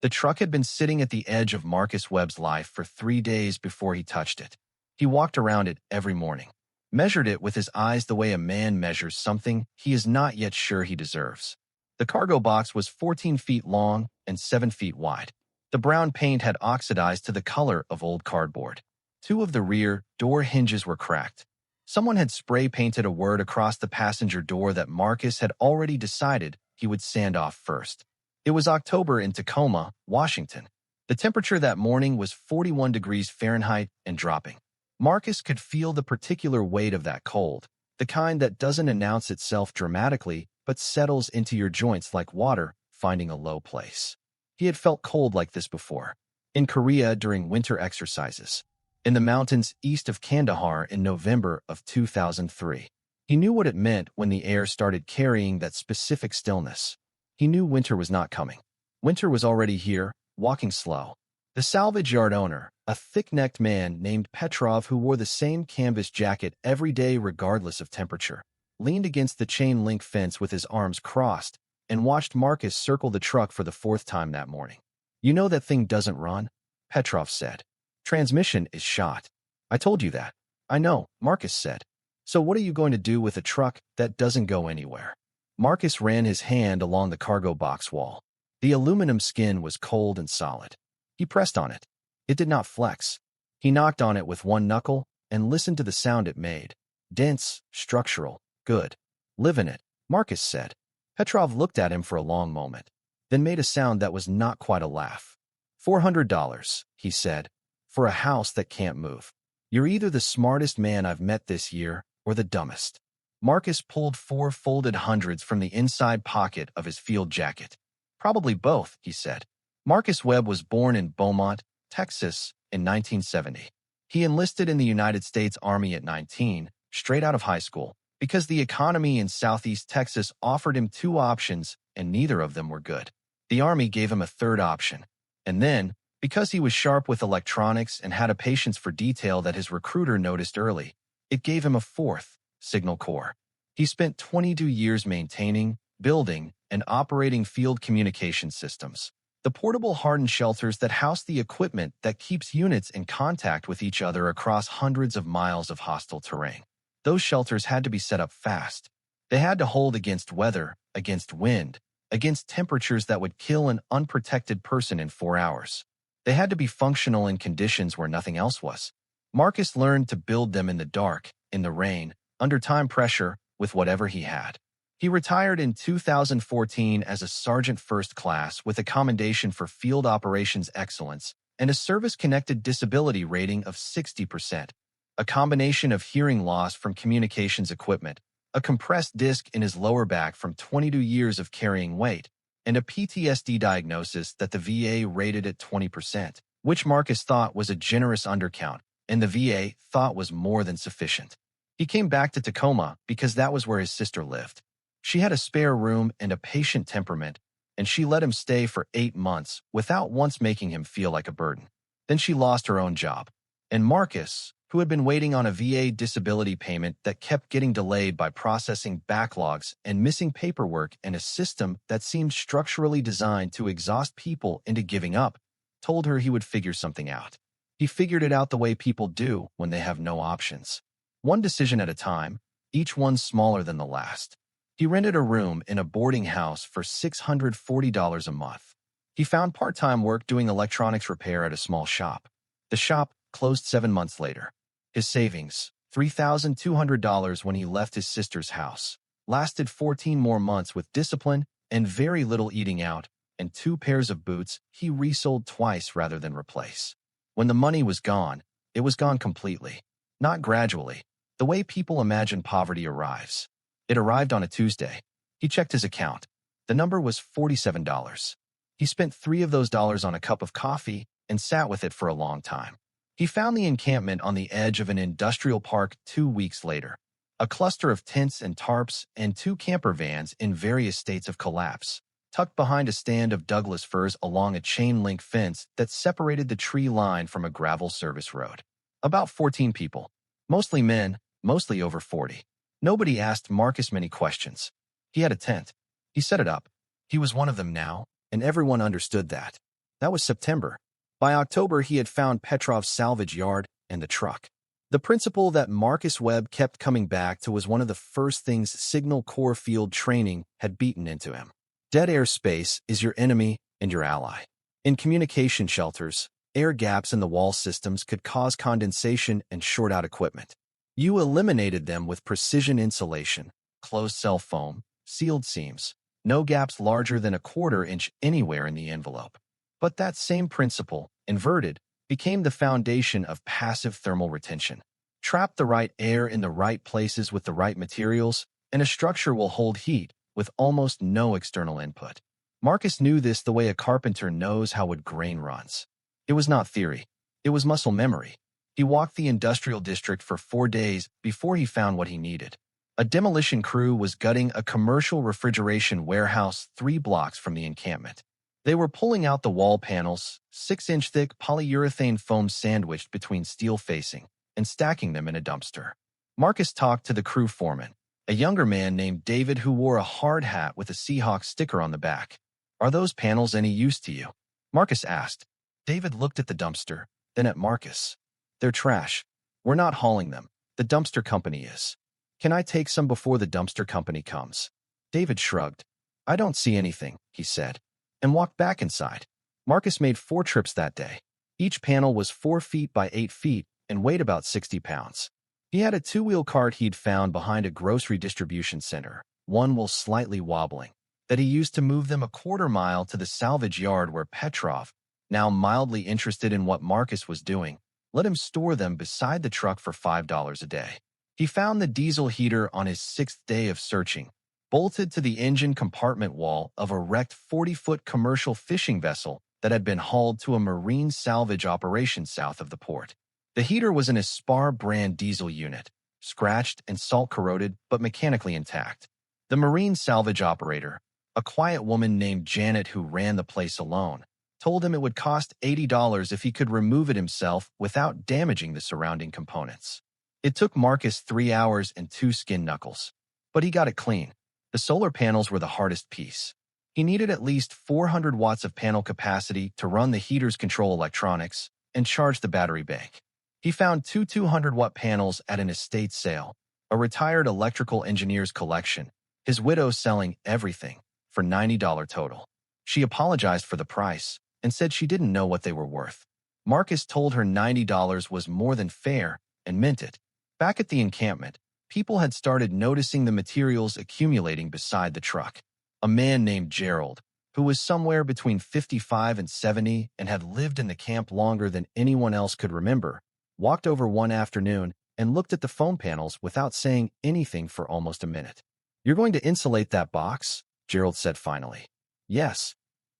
The truck had been sitting at the edge of Marcus Webb's life for 3 days before he touched it. He walked around it every morning, measured it with his eyes the way a man measures something he is not yet sure he deserves. The cargo box was 14 feet long and 7 feet wide. The brown paint had oxidized to the color of old cardboard. Two of the rear door hinges were cracked. Someone had spray-painted a word across the passenger door that Marcus had already decided he would sand off first. It was October in Tacoma, Washington. The temperature that morning was 41 degrees Fahrenheit and dropping. Marcus could feel the particular weight of that cold, the kind that doesn't announce itself dramatically but settles into your joints like water finding a low place. He had felt cold like this before, in Korea during winter exercises, in the mountains east of Kandahar in November of 2003. He knew what it meant when the air started carrying that specific stillness. He knew winter was not coming. Winter was already here, walking slow. The salvage yard owner, a thick-necked man named Petrov who wore the same canvas jacket every day regardless of temperature, leaned against the chain-link fence with his arms crossed and watched Marcus circle the truck for the 4th time that morning. "You know that thing doesn't run?" Petrov said. "Transmission is shot." "I told you that." "I know," Marcus said. "So what are you going to do with a truck that doesn't go anywhere?" Marcus ran his hand along the cargo box wall. The aluminum skin was cold and solid. He pressed on it. It did not flex. He knocked on it with one knuckle and listened to the sound it made. Dense, structural, good. "Live in it," Marcus said. Petrov looked at him for a long moment, then made a sound that was not quite a laugh. $400, he said, "for a house that can't move. You're either the smartest man I've met this year or the dumbest." Marcus pulled 4 folded hundreds from the inside pocket of his field jacket. "Probably both," he said. Marcus Webb was born in Beaumont, Texas, in 1970. He enlisted in the United States Army at 19, straight out of high school, because the economy in Southeast Texas offered him 2 options and neither of them were good. The Army gave him a 3rd option. And then, because he was sharp with electronics and had a patience for detail that his recruiter noticed early, it gave him a 4th, Signal Corps. He spent 22 years maintaining, building, and operating field communication systems, the portable hardened shelters that house the equipment that keeps units in contact with each other across hundreds of miles of hostile terrain. Those shelters had to be set up fast. They had to hold against weather, against wind, against temperatures that would kill an unprotected person in 4 hours. They had to be functional in conditions where nothing else was. Marcus learned to build them in the dark, in the rain, under time pressure, with whatever he had. He retired in 2014 as a Sergeant First Class with a commendation for field operations excellence and a service-connected disability rating of 60%. A combination of hearing loss from communications equipment, a compressed disc in his lower back from 22 years of carrying weight, and a PTSD diagnosis that the VA rated at 20%, which Marcus thought was a generous undercount, and the VA thought was more than sufficient. He came back to Tacoma because that was where his sister lived. She had a spare room and a patient temperament, and she let him stay for 8 months without once making him feel like a burden. Then she lost her own job. And Marcus, who had been waiting on a VA disability payment that kept getting delayed by processing backlogs and missing paperwork and a system that seemed structurally designed to exhaust people into giving up, told her he would figure something out. He figured it out the way people do when they have no options. One decision at a time, each one smaller than the last. He rented a room in a boarding house for $640 a month. He found part-time work doing electronics repair at a small shop. The shop closed 7 months later. His savings, $3,200 when he left his sister's house, lasted 14 more months with discipline and very little eating out, and 2 pairs of boots he resold twice rather than replace. When the money was gone, it was gone completely, not gradually, the way people imagine poverty arrives. It arrived on a Tuesday. He checked his account. The number was $47. He spent 3 of those dollars on a cup of coffee and sat with it for a long time. He found the encampment on the edge of an industrial park 2 weeks later, a cluster of tents and tarps and 2 camper vans in various states of collapse, tucked behind a stand of Douglas firs along a chain-link fence that separated the tree line from a gravel service road. About 14 people, mostly men, mostly over 40. Nobody asked Marcus many questions. He had a tent. He set it up. He was one of them now, and everyone understood that. That was September. By October, he had found Petrov's salvage yard and the truck. The principle that Marcus Webb kept coming back to was one of the first things Signal Corps field training had beaten into him. Dead air space is your enemy and your ally. In communication shelters, air gaps in the wall systems could cause condensation and short out equipment. You eliminated them with precision insulation, closed cell foam, sealed seams, no gaps larger than a quarter-inch anywhere in the envelope. But that same principle, inverted, became the foundation of passive thermal retention. Trap the right air in the right places with the right materials, and a structure will hold heat with almost no external input. Marcus knew this the way a carpenter knows how wood grain runs. It was not theory. It was muscle memory. He walked the industrial district for 4 days before he found what he needed. A demolition crew was gutting a commercial refrigeration warehouse 3 blocks from the encampment. They were pulling out the wall panels, 6-inch thick polyurethane foam sandwiched between steel facing, and stacking them in a dumpster. Marcus talked to the crew foreman, a younger man named David who wore a hard hat with a Seahawks sticker on the back. "Are those panels any use to you?" Marcus asked. David looked at the dumpster, then at Marcus. "They're trash. We're not hauling them. The dumpster company is. Can I take some before the dumpster company comes?" David shrugged. "I don't see anything," he said, and walked back inside. Marcus made 4 trips that day. Each panel was 4 feet by 8 feet and weighed about 60 pounds. He had a 2-wheel cart he'd found behind a grocery distribution center, one wheel slightly wobbling, that he used to move them a quarter-mile to the salvage yard where Petrov, now mildly interested in what Marcus was doing, let him store them beside the truck for $5 a day. He found the diesel heater on his 6th day of searching, bolted to the engine compartment wall of a wrecked 40-foot commercial fishing vessel that had been hauled to a marine salvage operation south of the port. The heater was an Aspar brand diesel unit, scratched and salt-corroded but mechanically intact. The marine salvage operator, a quiet woman named Janet who ran the place alone, told him it would cost $80 if he could remove it himself without damaging the surrounding components. It took Marcus 3 hours and 2 skin knuckles, but he got it clean. The solar panels were the hardest piece. He needed at least 400 watts of panel capacity to run the heater's control electronics and charge the battery bank. He found 2 200-watt panels at an estate sale, a retired electrical engineer's collection, his widow selling everything for $90 total. She apologized for the price and said she didn't know what they were worth. Marcus told her $90 was more than fair and meant it. Back at the encampment, people had started noticing the materials accumulating beside the truck. A man named Gerald, who was somewhere between 55 and 70 and had lived in the camp longer than anyone else could remember, walked over one afternoon and looked at the foam panels without saying anything for almost a minute. "You're going to insulate that box?" Gerald said finally. "Yes,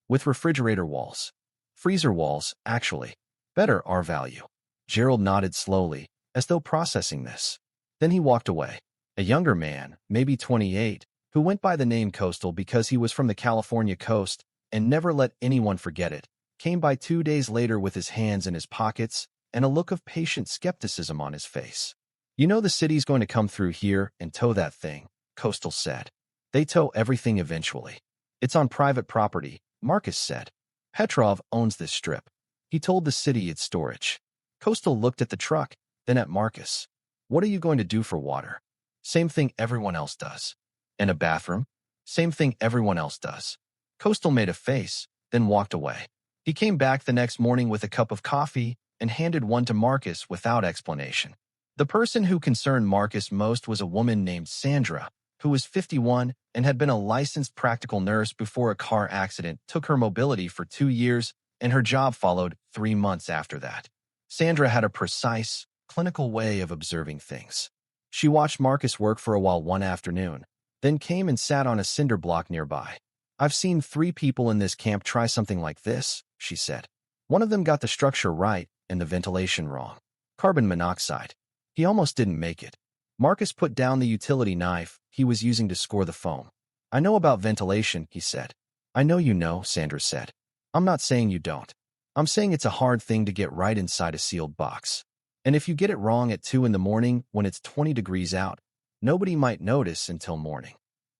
with refrigerator walls. Freezer walls, actually. Better R-value." Gerald nodded slowly, as though processing this. Then he walked away. A younger man, maybe 28, who went by the name Coastal because he was from the California coast and never let anyone forget it, came by 2 days later with his hands in his pockets and a look of patient skepticism on his face. "You know the city's going to come through here and tow that thing," Coastal said. "They tow everything eventually. It's on private property," Marcus said. "Petrov owns this strip. He told the city it's storage." Coastal looked at the truck, then at Marcus. "What are you going to do for water?" "Same thing everyone else does." "And a bathroom?" "Same thing everyone else does." Coastal made a face, then walked away. He came back the next morning with a cup of coffee and handed one to Marcus without explanation. The person who concerned Marcus most was a woman named Sandra, who was 51 and had been a licensed practical nurse before a car accident took her mobility for 2 years, and her job followed 3 months after that. Sandra had a precise, clinical way of observing things. She watched Marcus work for a while one afternoon, then came and sat on a cinder block nearby. "I've seen 3 people in this camp try something like this," she said. "One of them got the structure right and the ventilation wrong. Carbon monoxide. He almost didn't make it." Marcus put down the utility knife he was using to score the foam. "I know about ventilation," he said. "I know you know," Sandra said. "I'm not saying you don't. I'm saying it's a hard thing to get right inside a sealed box. And if you get it wrong at 2 in the morning when it's 20 degrees out, nobody might notice until morning."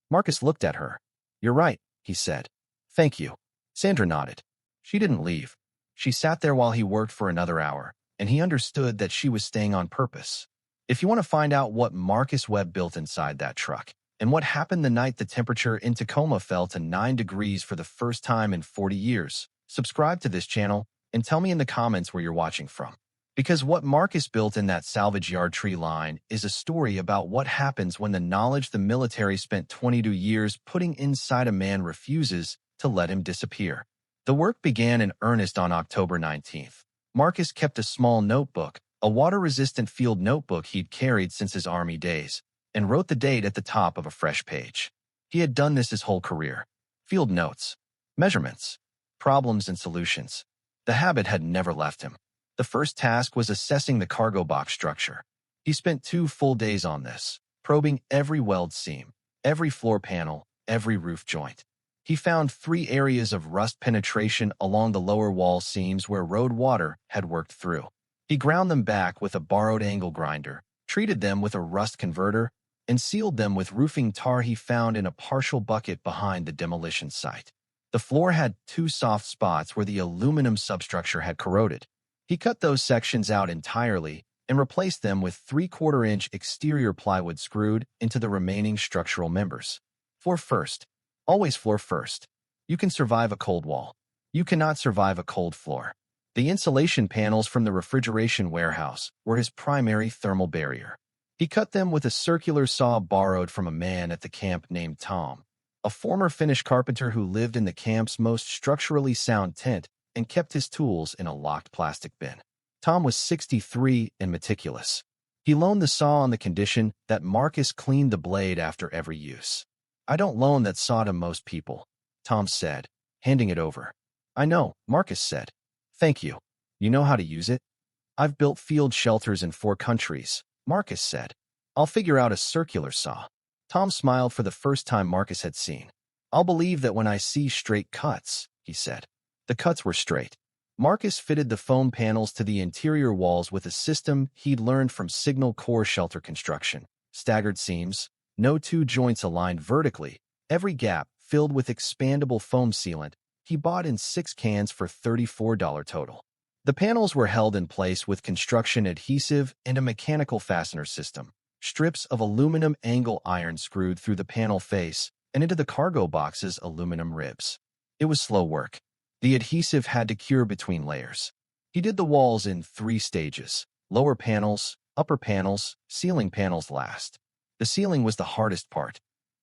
Marcus looked at her. "You're right," he said. "Thank you." Sandra nodded. She didn't leave. She sat there while he worked for another hour, and he understood that she was staying on purpose. If you want to find out what Marcus Webb built inside that truck, and what happened the night the temperature in Tacoma fell to 9 degrees for the first time in 40 years, subscribe to this channel and tell me in the comments where you're watching from. Because what Marcus built in that salvage yard tree line is a story about what happens when the knowledge the military spent 22 years putting inside a man refuses to let him disappear. The work began in earnest on October 19th. Marcus kept a small notebook, a water-resistant field notebook he'd carried since his Army days, and wrote the date at the top of a fresh page. He had done this his whole career. Field notes, measurements, problems and solutions. The habit had never left him. The first task was assessing the cargo box structure. He spent 2 full days on this, probing every weld seam, every floor panel, every roof joint. He found 3 areas of rust penetration along the lower wall seams where road water had worked through. He ground them back with a borrowed angle grinder, treated them with a rust converter, and sealed them with roofing tar he found in a partial bucket behind the demolition site. The floor had 2 soft spots where the aluminum substructure had corroded. He cut those sections out entirely and replaced them with 3/4-inch exterior plywood screwed into the remaining structural members. Floor first. Always floor first. You can survive a cold wall. You cannot survive a cold floor. The insulation panels from the refrigeration warehouse were his primary thermal barrier. He cut them with a circular saw borrowed from a man at the camp named Tom, a former Finnish carpenter who lived in the camp's most structurally sound tent and kept his tools in a locked plastic bin. Tom was 63 and meticulous. He loaned the saw on the condition that Marcus cleaned the blade after every use. "I don't loan that saw to most people," Tom said, handing it over. "I know," Marcus said. "Thank you. You know how to use it?" "I've built field shelters in 4 countries," Marcus said. "I'll figure out a circular saw." Tom smiled for the first time Marcus had seen. "I'll believe that when I see straight cuts," he said. The cuts were straight. Marcus fitted the foam panels to the interior walls with a system he'd learned from signal core shelter construction. Staggered seams, no 2 joints aligned vertically, every gap filled with expandable foam sealant he bought in 6 cans for $34 total. The panels were held in place with construction adhesive and a mechanical fastener system. Strips of aluminum angle iron screwed through the panel face and into the cargo box's aluminum ribs. It was slow work. The adhesive had to cure between layers. He did the walls in 3 stages: lower panels, upper panels, ceiling panels last. The ceiling was the hardest part.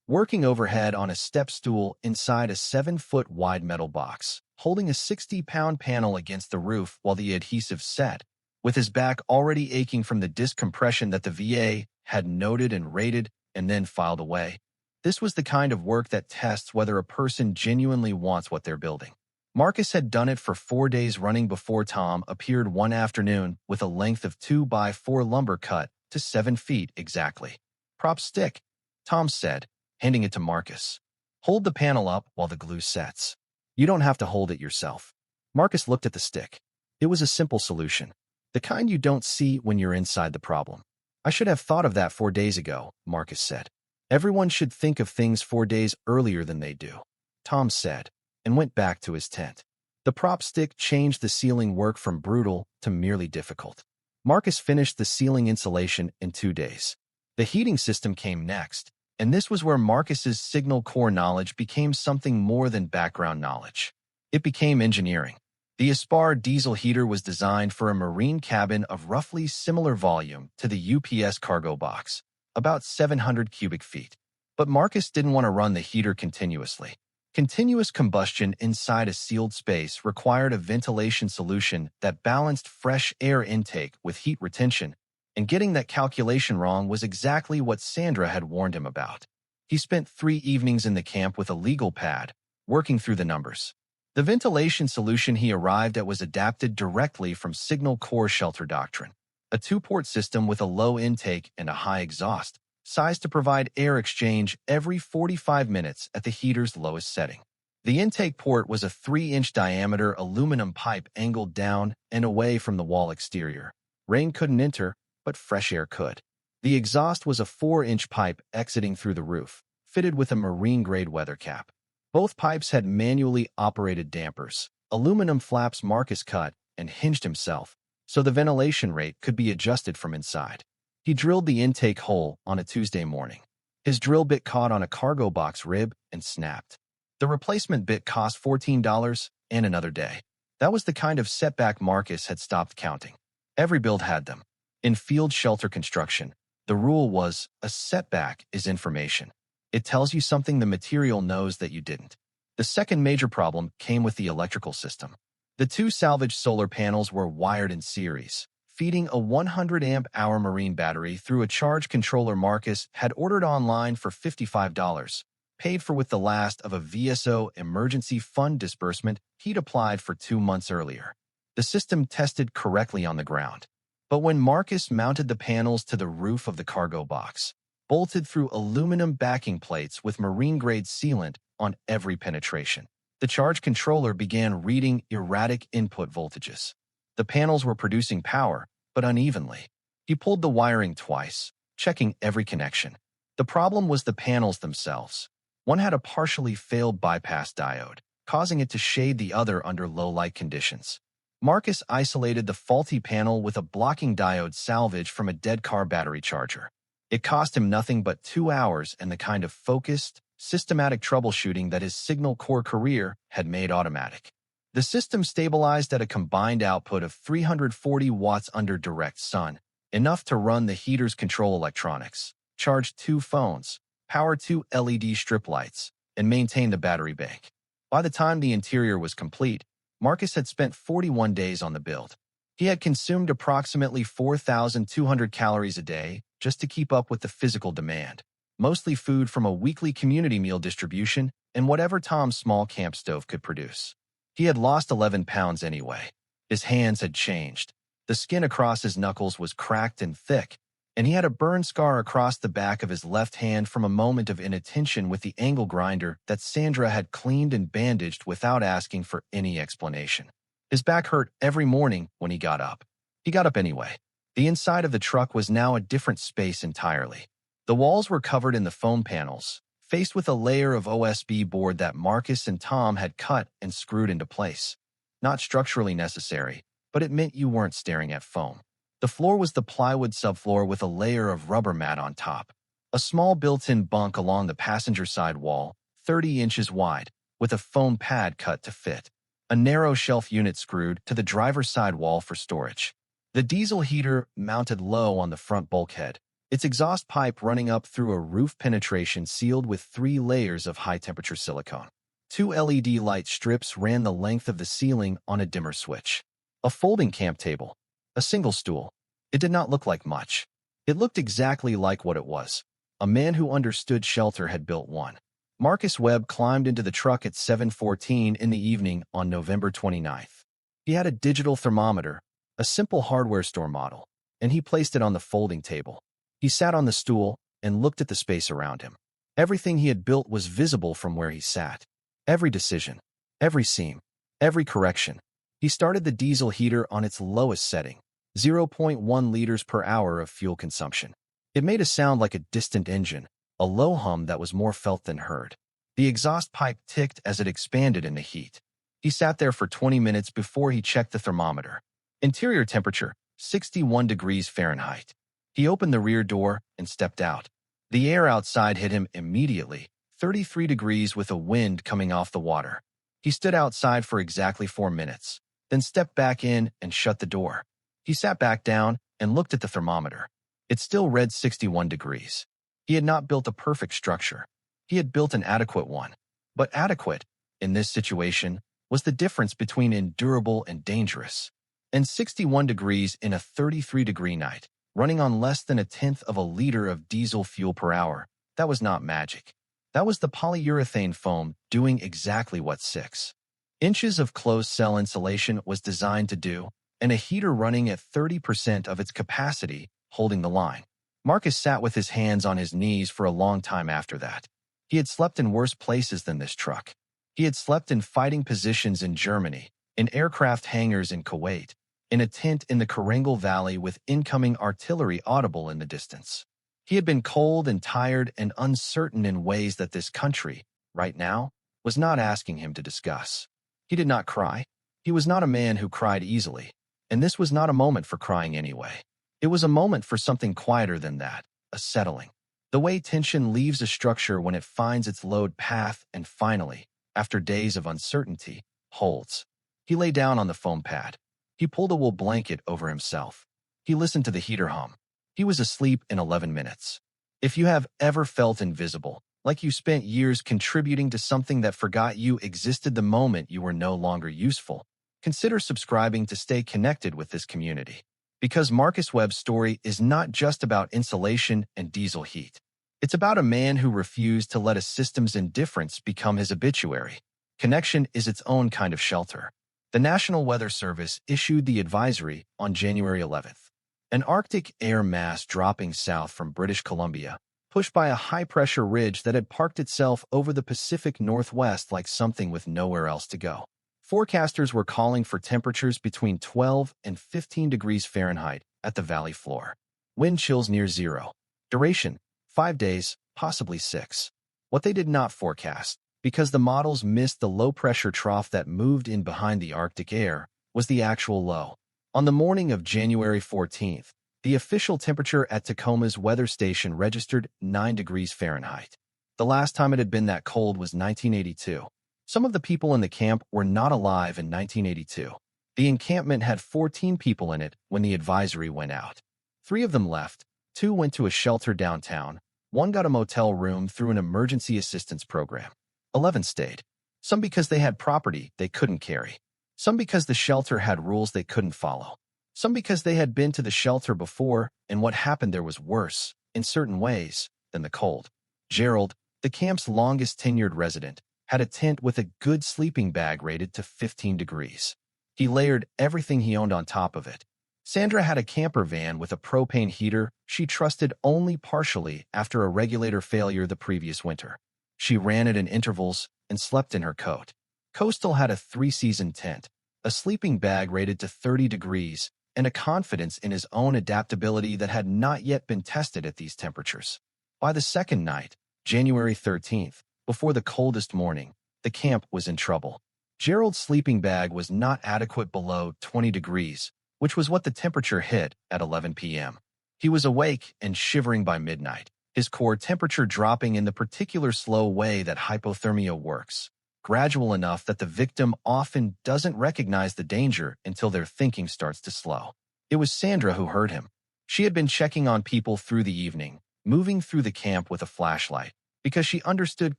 Working overhead on a step stool inside a 7-foot wide metal box, holding a 60-pound panel against the roof while the adhesive set, with his back already aching from the discompression that the VA had noted and rated and then filed away. This was the kind of work that tests whether a person genuinely wants what they're building. Marcus had done it for 4 days running before Tom appeared one afternoon with a length of 2x4 lumber cut to 7 feet exactly. "Prop stick," Tom said, handing it to Marcus. "Hold the panel up while the glue sets. You don't have to hold it yourself." Marcus looked at the stick. It was a simple solution, the kind you don't see when you're inside the problem. "I should have thought of that 4 days ago," Marcus said. "Everyone should think of things 4 days earlier than they do," Tom said, and went back to his tent. The prop stick changed the ceiling work from brutal to merely difficult. Marcus finished the ceiling insulation in 2 days. The heating system came next, and this was where Marcus's signal core knowledge became something more than background knowledge. It became engineering. The Aspar diesel heater was designed for a marine cabin of roughly similar volume to the UPS cargo box, about 700 cubic feet. But Marcus didn't want to run the heater continuously. Continuous combustion inside a sealed space required a ventilation solution that balanced fresh air intake with heat retention, and getting that calculation wrong was exactly what Sandra had warned him about. He spent 3 evenings in the camp with a legal pad, working through the numbers. The ventilation solution he arrived at was adapted directly from signal core shelter doctrine, a 2-port system with a low intake and a high exhaust, sized to provide air exchange every 45 minutes at the heater's lowest setting. The intake port was a 3-inch diameter aluminum pipe angled down and away from the wall exterior. Rain couldn't enter, but fresh air could. The exhaust was a 4-inch pipe exiting through the roof, fitted with a marine-grade weather cap. Both pipes had manually operated dampers, Aluminum flaps Marcus cut and hinged himself, so the ventilation rate could be adjusted from inside. He drilled the intake hole on a Tuesday morning. His drill bit caught on a cargo box rib and snapped. The replacement bit cost $14 and another day. That was the kind of setback Marcus had stopped counting. Every build had them. In field shelter construction, the rule was a setback is information. It tells you something the material knows that you didn't. The second major problem came with the electrical system. The two salvaged solar panels were wired in series, feeding a 100 amp-hour marine battery through a charge controller Marcus had ordered online for $55, paid for with the last of a VSO emergency fund disbursement he'd applied for 2 months earlier. The system tested correctly on the ground. But when Marcus mounted the panels to the roof of the cargo box, bolted through aluminum backing plates with marine-grade sealant on every penetration, the charge controller began reading erratic input voltages. The panels were producing power, but unevenly. He pulled the wiring twice, checking every connection. The problem was the panels themselves. One had a partially failed bypass diode, causing it to shade the other under low-light conditions. Marcus isolated the faulty panel with a blocking diode salvaged from a dead car battery charger. It cost him nothing but 2 hours and the kind of focused, systematic troubleshooting that his signal core career had made automatic. The system stabilized at a combined output of 340 watts under direct sun, enough to run the heater's control electronics, charge 2 phones, power 2 LED strip lights, and maintain the battery bank. By the time the interior was complete, Marcus had spent 41 days on the build. He had consumed approximately 4,200 calories a day just to keep up with the physical demand, mostly food from a weekly community meal distribution and whatever Tom's small camp stove could produce. He had lost 11 pounds anyway. His hands had changed. The skin across his knuckles was cracked and thick, and he had a burn scar across the back of his left hand from a moment of inattention with the angle grinder that Sandra had cleaned and bandaged without asking for any explanation. His back hurt every morning when he got up. He got up anyway. The inside of the truck was now a different space entirely. The walls were covered in the foam panels, faced with a layer of OSB board that Marcus and Tom had cut and screwed into place. Not structurally necessary, but it meant you weren't staring at foam. The floor was the plywood subfloor with a layer of rubber mat on top. A small built-in bunk along the passenger side wall, 30 inches wide, with a foam pad cut to fit. A narrow shelf unit screwed to the driver's side wall for storage. The diesel heater mounted low on the front bulkhead, its exhaust pipe running up through a roof penetration sealed with 3 layers of high-temperature silicone. 2 LED light strips ran the length of the ceiling on a dimmer switch. A folding camp table. A single stool. It did not look like much. It looked exactly like what it was. A man who understood shelter had built one. Marcus Webb climbed into the truck at 7:14 in the evening on November 29th. He had a digital thermometer, a simple hardware store model, and he placed it on the folding table. He sat on the stool and looked at the space around him. Everything he had built was visible from where he sat. Every decision, every seam, every correction. He started the diesel heater on its lowest setting, 0.1 liters per hour of fuel consumption. It made a sound like a distant engine, a low hum that was more felt than heard. The exhaust pipe ticked as it expanded in the heat. He sat there for 20 minutes before he checked the thermometer. Interior temperature, 61 degrees Fahrenheit. He opened the rear door and stepped out. The air outside hit him immediately, 33 degrees with a wind coming off the water. He stood outside for exactly 4 minutes, then stepped back in and shut the door. He sat back down and looked at the thermometer. It still read 61 degrees. He had not built a perfect structure. He had built an adequate one. But adequate, in this situation, was the difference between endurable and dangerous. And 61 degrees in a 33-degree night, running on less than 1/10 of a liter of diesel fuel per hour, that was not magic. That was the polyurethane foam doing exactly what 6 inches of closed-cell insulation was designed to do, and a heater running at 30% of its capacity, holding the line. Marcus sat with his hands on his knees for a long time after that. He had slept in worse places than this truck. He had slept in fighting positions in Germany, in aircraft hangars in Kuwait, in a tent in the Karengal Valley with incoming artillery audible in the distance. He had been cold and tired and uncertain in ways that this country, right now, was not asking him to discuss. He did not cry. He was not a man who cried easily, and this was not a moment for crying anyway. It was a moment for something quieter than that, a settling. The way tension leaves a structure when it finds its load path and finally, after days of uncertainty, holds. He lay down on the foam pad. He pulled a wool blanket over himself. He listened to the heater hum. He was asleep in 11 minutes. If you have ever felt invisible, like you spent years contributing to something that forgot you existed the moment you were no longer useful, consider subscribing to stay connected with this community. Because Marcus Webb's story is not just about insulation and diesel heat. It's about a man who refused to let a system's indifference become his obituary. Connection is its own kind of shelter. The National Weather Service issued the advisory on January 11th. An Arctic air mass dropping south from British Columbia, pushed by a high-pressure ridge that had parked itself over the Pacific Northwest like something with nowhere else to go. Forecasters were calling for temperatures between 12 and 15 degrees Fahrenheit at the valley floor. Wind chills near zero. Duration, 5 days, possibly 6. What they did not forecast, because the models missed the low-pressure trough that moved in behind the Arctic air, was the actual low. On the morning of January 14th, the official temperature at Tacoma's weather station registered 9 degrees Fahrenheit. The last time it had been that cold was 1982. Some of the people in the camp were not alive in 1982. The encampment had 14 people in it when the advisory went out. 3 of them left, 2 went to a shelter downtown, 1 got a motel room through an emergency assistance program. 11 stayed. Some because they had property they couldn't carry. Some because the shelter had rules they couldn't follow. Some because they had been to the shelter before and what happened there was worse, in certain ways, than the cold. Gerald, the camp's longest tenured resident, had a tent with a good sleeping bag rated to 15 degrees. He layered everything he owned on top of it. Sandra had a camper van with a propane heater she trusted only partially after a regulator failure the previous winter. She ran it in intervals and slept in her coat. Coastal had a 3-season tent, a sleeping bag rated to 30 degrees, and a confidence in his own adaptability that had not yet been tested at these temperatures. By the second night, January 13th, before the coldest morning, the camp was in trouble. Gerald's sleeping bag was not adequate below 20 degrees, which was what the temperature hit at 11 p.m. He was awake and shivering by midnight, his core temperature dropping in the particular slow way that hypothermia works, gradual enough that the victim often doesn't recognize the danger until their thinking starts to slow. It was Sandra who heard him. She had been checking on people through the evening, moving through the camp with a flashlight, because she understood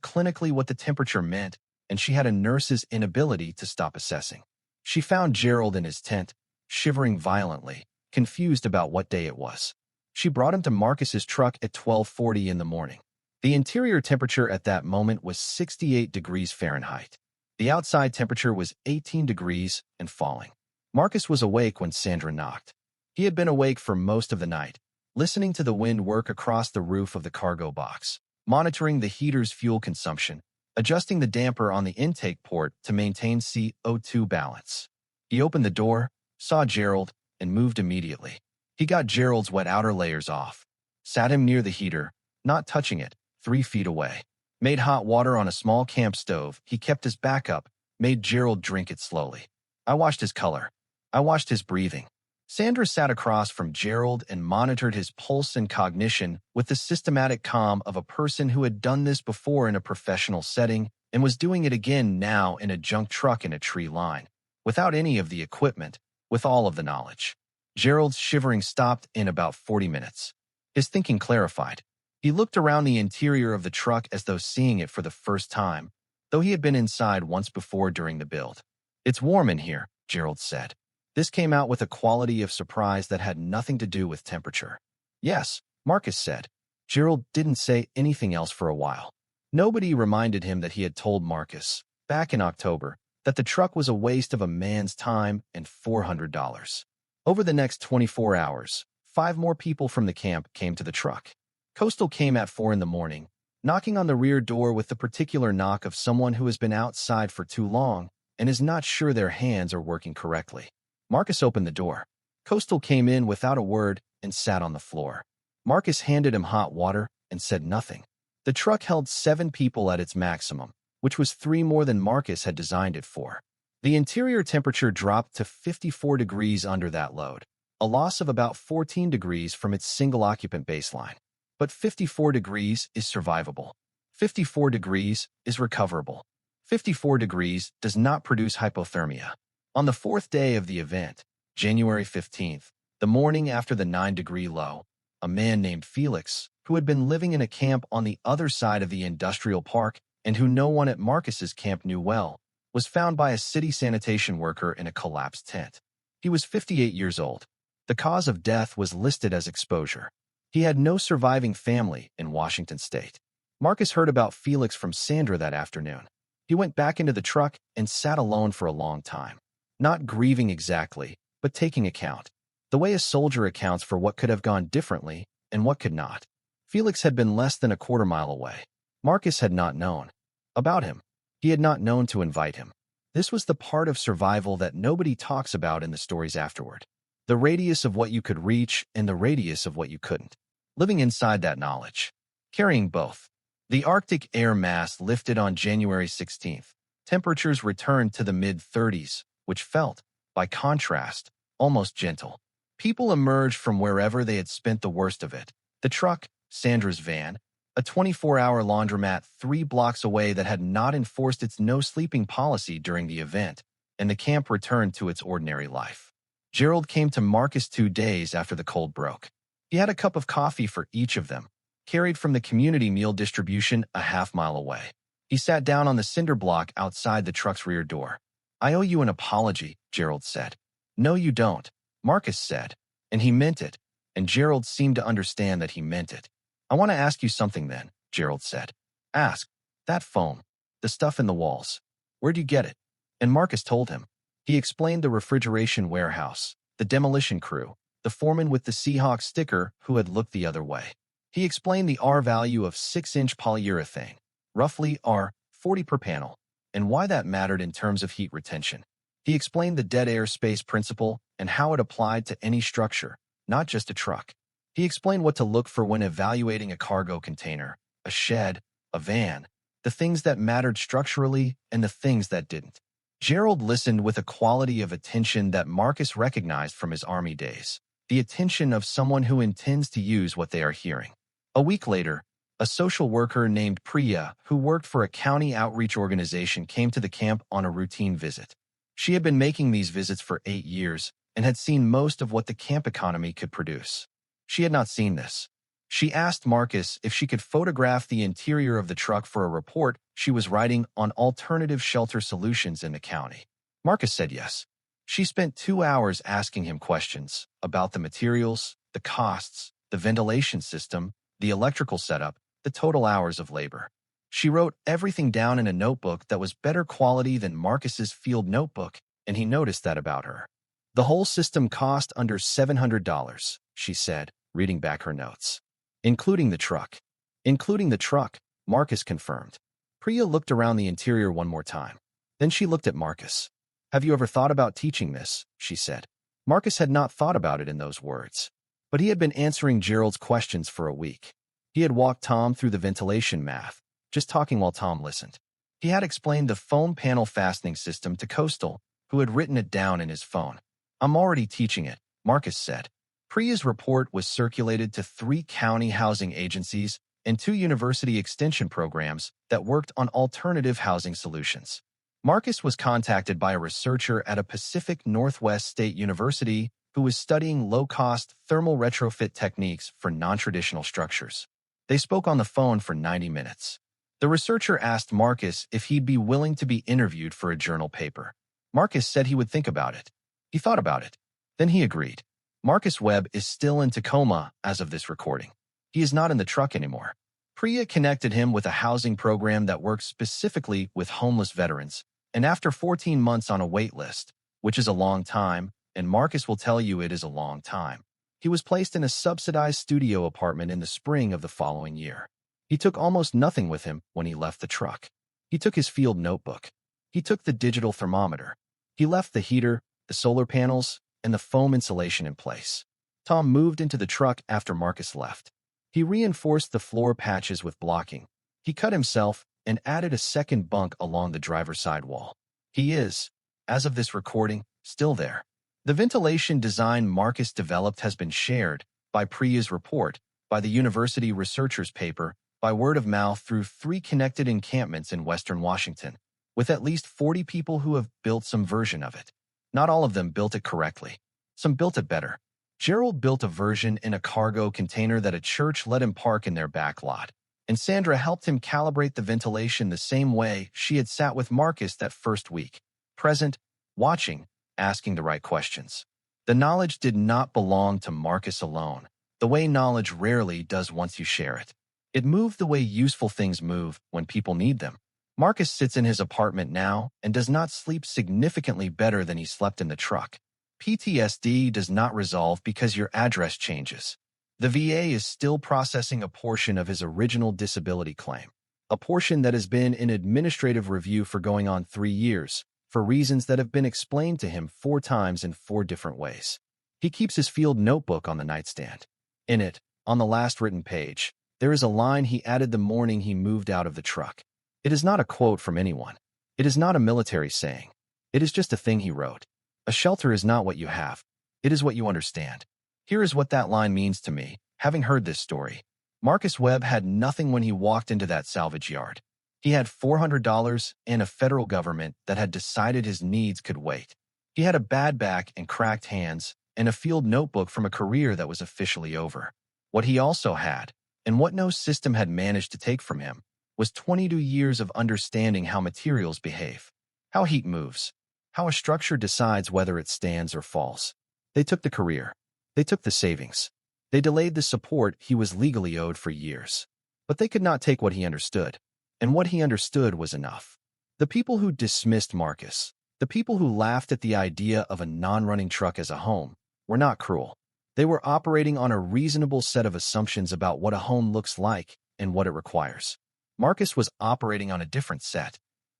clinically what the temperature meant, and she had a nurse's inability to stop assessing. She found Gerald in his tent, shivering violently, confused about what day it was. She brought him to Marcus's truck at 12:40 in the morning. The interior temperature at that moment was 68 degrees Fahrenheit. The outside temperature was 18 degrees and falling. Marcus was awake when Sandra knocked. He had been awake for most of the night, listening to the wind work across the roof of the cargo box, monitoring the heater's fuel consumption, adjusting the damper on the intake port to maintain CO2 balance. He opened the door, saw Gerald, and moved immediately. He got Gerald's wet outer layers off, sat him near the heater, not touching it, 3 feet away. Made hot water on a small camp stove. He kept his back up, made Gerald drink it slowly. I watched his color. I watched his breathing. Sandra sat across from Gerald and monitored his pulse and cognition with the systematic calm of a person who had done this before in a professional setting and was doing it again now in a junk truck in a tree line, without any of the equipment, with all of the knowledge. Gerald's shivering stopped in about 40 minutes. His thinking clarified. He looked around the interior of the truck as though seeing it for the first time, though he had been inside once before during the build. "It's warm in here," Gerald said. This came out with a quality of surprise that had nothing to do with temperature. "Yes," Marcus said. Gerald didn't say anything else for a while. Nobody reminded him that he had told Marcus, back in October, that the truck was a waste of a man's time and $400. Over the next 24 hours, 5 more people from the camp came to the truck. Coastal came at 4 in the morning, knocking on the rear door with the particular knock of someone who has been outside for too long and is not sure their hands are working correctly. Marcus opened the door. Coastal came in without a word and sat on the floor. Marcus handed him hot water and said nothing. The truck held 7 people at its maximum, which was 3 more than Marcus had designed it for. The interior temperature dropped to 54 degrees under that load, a loss of about 14 degrees from its single-occupant baseline. But 54 degrees is survivable. 54 degrees is recoverable. 54 degrees does not produce hypothermia. On the fourth day of the event, January 15th, the morning after the 9-degree low, a man named Felix, who had been living in a camp on the other side of the industrial park and who no one at Marcus's camp knew well, was found by a city sanitation worker in a collapsed tent. He was 58 years old. The cause of death was listed as exposure. He had no surviving family in Washington state. Marcus heard about Felix from Sandra that afternoon. He went back into the truck and sat alone for a long time, not grieving exactly, but taking account. The way a soldier accounts for what could have gone differently and what could not. Felix had been less than a quarter-mile away. Marcus had not known about him. He had not known to invite him. This was the part of survival that nobody talks about in the stories afterward. The radius of what you could reach and the radius of what you couldn't. Living inside that knowledge. Carrying both. The Arctic air mass lifted on January 16th. Temperatures returned to the mid-30s, which felt, by contrast, almost gentle. People emerged from wherever they had spent the worst of it. The truck, Sandra's van, a 24-hour laundromat 3 blocks away that had not enforced its no-sleeping policy during the event, and the camp returned to its ordinary life. Gerald came to Marcus 2 days after the cold broke. He had a cup of coffee for each of them, carried from the community meal distribution a half-mile away. He sat down on the cinder block outside the truck's rear door. "I owe you an apology," Gerald said. "No, you don't," Marcus said, and he meant it, and Gerald seemed to understand that he meant it. "I want to ask you something then," Gerald said. "Ask. That foam. The stuff in the walls. Where'd you get it?" And Marcus told him. He explained the refrigeration warehouse, the demolition crew, the foreman with the Seahawk sticker who had looked the other way. He explained the R value of 6-inch polyurethane, roughly R40 per panel, and why that mattered in terms of heat retention. He explained the dead air space principle and how it applied to any structure, not just a truck. He explained what to look for when evaluating a cargo container, a shed, a van, the things that mattered structurally and the things that didn't. Gerald listened with a quality of attention that Marcus recognized from his Army days, the attention of someone who intends to use what they are hearing. A week later, a social worker named Priya, who worked for a county outreach organization, came to the camp on a routine visit. She had been making these visits for 8 years and had seen most of what the camp economy could produce. She had not seen this. She asked Marcus if she could photograph the interior of the truck for a report she was writing on alternative shelter solutions in the county. Marcus said yes. She spent 2 hours asking him questions about the materials, the costs, the ventilation system, the electrical setup, the total hours of labor. She wrote everything down in a notebook that was better quality than Marcus's field notebook, and he noticed that about her. "The whole system cost under $700, she said, reading back her notes. "Including the truck." "Including the truck," Marcus confirmed. Priya looked around the interior one more time. Then she looked at Marcus. "Have you ever thought about teaching this?" she said. Marcus had not thought about it in those words. But he had been answering Gerald's questions for a week. He had walked Tom through the ventilation math, just talking while Tom listened. He had explained the foam panel fastening system to Coastal, who had written it down in his phone. "I'm already teaching it," Marcus said. Priya's report was circulated to 3 county housing agencies and 2 university extension programs that worked on alternative housing solutions. Marcus was contacted by a researcher at a Pacific Northwest State University who was studying low-cost thermal retrofit techniques for non-traditional structures. They spoke on the phone for 90 minutes. The researcher asked Marcus if he'd be willing to be interviewed for a journal paper. Marcus said he would think about it. He thought about it. Then he agreed. Marcus Webb is still in Tacoma as of this recording. He is not in the truck anymore. Priya connected him with a housing program that works specifically with homeless veterans, and after 14 months on a wait list, which is a long time, and Marcus will tell you it is a long time, he was placed in a subsidized studio apartment in the spring of the following year. He took almost nothing with him when he left the truck. He took his field notebook. He took the digital thermometer. He left the heater, the solar panels, and the foam insulation in place. Tom moved into the truck after Marcus left. He reinforced the floor patches with blocking. He cut himself and added a second bunk along the driver's side wall. He is, as of this recording, still there. The ventilation design Marcus developed has been shared by Priya's report, by the university researchers' paper, by word of mouth through 3 connected encampments in western Washington, with at least 40 people who have built some version of it. Not all of them built it correctly. Some built it better. Gerald built a version in a cargo container that a church let him park in their back lot, and Sandra helped him calibrate the ventilation the same way she had sat with Marcus that first week, present, watching, asking the right questions. The knowledge did not belong to Marcus alone, the way knowledge rarely does once you share it. It moved the way useful things move when people need them. Marcus sits in his apartment now and does not sleep significantly better than he slept in the truck. PTSD does not resolve because your address changes. The VA is still processing a portion of his original disability claim, a portion that has been in administrative review for going on 3 years, for reasons that have been explained to him 4 times in 4 different ways. He keeps his field notebook on the nightstand. In it, on the last written page, there is a line he added the morning he moved out of the truck. It is not a quote from anyone. It is not a military saying. It is just a thing he wrote. A shelter is not what you have. It is what you understand. Here is what that line means to me, having heard this story. Marcus Webb had nothing when he walked into that salvage yard. He had $400 and a federal government that had decided his needs could wait. He had a bad back and cracked hands and a field notebook from a career that was officially over. What he also had, and what no system had managed to take from him, was 22 years of understanding how materials behave, how heat moves, how a structure decides whether it stands or falls. They took the career. They took the savings. They delayed the support he was legally owed for years. But they could not take what he understood. And what he understood was enough. The people who dismissed Marcus, the people who laughed at the idea of a non-running truck as a home, were not cruel. They were operating on a reasonable set of assumptions about what a home looks like and what it requires. Marcus was operating on a different set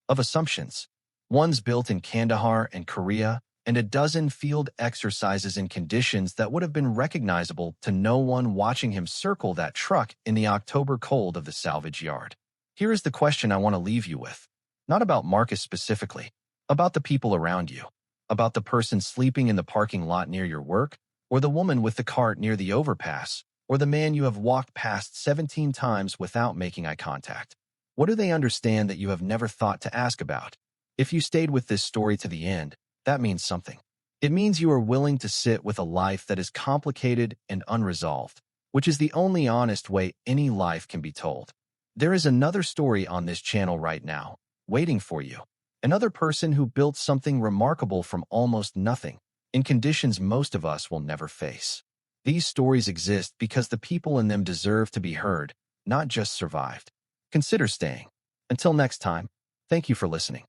of assumptions, ones built in Kandahar and Korea, and a dozen field exercises in conditions that would have been recognizable to no one watching him circle that truck in the October cold of the salvage yard. Here is the question I want to leave you with. Not about Marcus specifically, about the people around you, about the person sleeping in the parking lot near your work, or the woman with the cart near the overpass, or the man you have walked past 17 times without making eye contact. What do they understand that you have never thought to ask about? If you stayed with this story to the end, that means something. It means you are willing to sit with a life that is complicated and unresolved, which is the only honest way any life can be told. There is another story on this channel right now, waiting for you. Another person who built something remarkable from almost nothing, in conditions most of us will never face. These stories exist because the people in them deserve to be heard, not just survived. Consider staying. Until next time, thank you for listening.